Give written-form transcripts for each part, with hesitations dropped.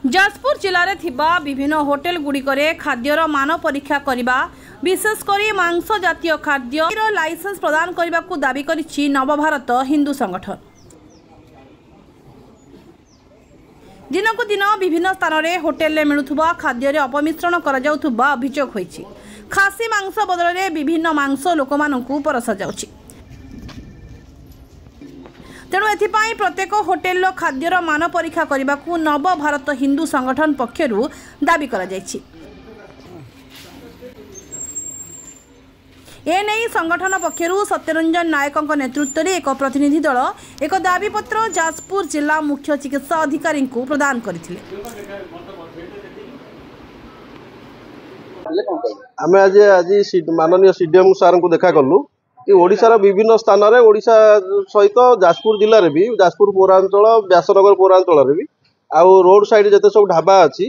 जाजपुर जिले में थिबा विभिन्न होटेल गुड़िकरे खाद्यर मान परीक्षा करने विशेषकर मांस जातीय खाद्य लाइसेंस प्रदान करने को दाबी करिछि नवभारत हिंदू संगठन। दिनकू दिन विभिन्न स्थान में होटेल में मिलुवा खाद्य अपमिश्रण करा अभियोग होइछि। खासी मांस बदल में विभिन्न मांस लोक मानकू परसा जाउछि। तेणु एथिपाई प्रत्येक होटेल खाद्यर मान परीक्षा करने को नवभारत हिंदू संगठन पक्षर दाबी करा जायछि। एने संगठन पक्षर सत्यरंजन नायक नेतृत्व में एक प्रतिनिधि दल एक दाबीपत्र जाजपुर जिला मुख्य चिकित्सा अधिकारी को प्रदान करथिले। आम आज माननीय सीडीएम सार को देखा कलु कि ओडिशार विभिन्न स्थान में ओडिशा सहित जाजपुर जिले में भी जाजपुर पौरांचल व्यासनगर पौरांचल भी आउ रोड साइड जिते सब ढाबा अच्छी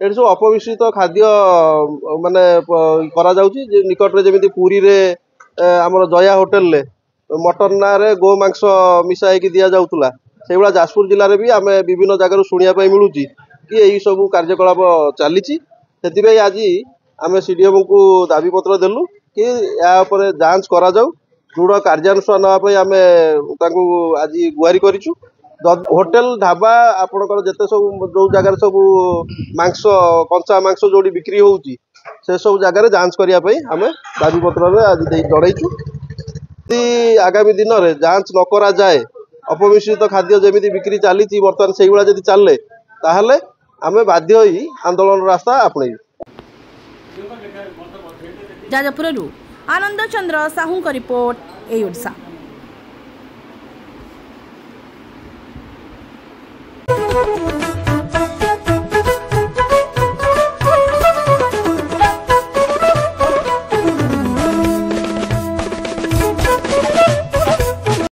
ये सब अपमिश्रित खाद्य माने करा जाउची। निकट में जमी पुरी रे आमर जया होटेल रे मटन ना रे गो मांस मिसाई की दिया जाउतला से भाया जाजपुर जिले में भी आम विभिन्न जगार शुणा मिलूँ कि यही सब कार्यकलाप चली। से आज आम सीडीएम को दाबीपत्र देलु कि या जांच करा जाऊ दृढ़ कार्यानुष्ठान नापी आम आज गुहारी करूँ। होटेल ढाबा आपणकर जिते सब जो जगार सब मांस कंचा मांस जो बिक्री होउची से सब जगार जांच करने आम दाबीपत्र आज जड़ाइचु। यदि आगामी दिन में जांच न करा जाए अपमिश्रित खाद्य जमी बिक्री चली बर्तमान से भाया जब चले ताहले आम बाध्य ही आंदोलन रास्ता आपणे। जाजपुर आनंद चंद्र साहू का रिपोर्ट ए ओडिशा।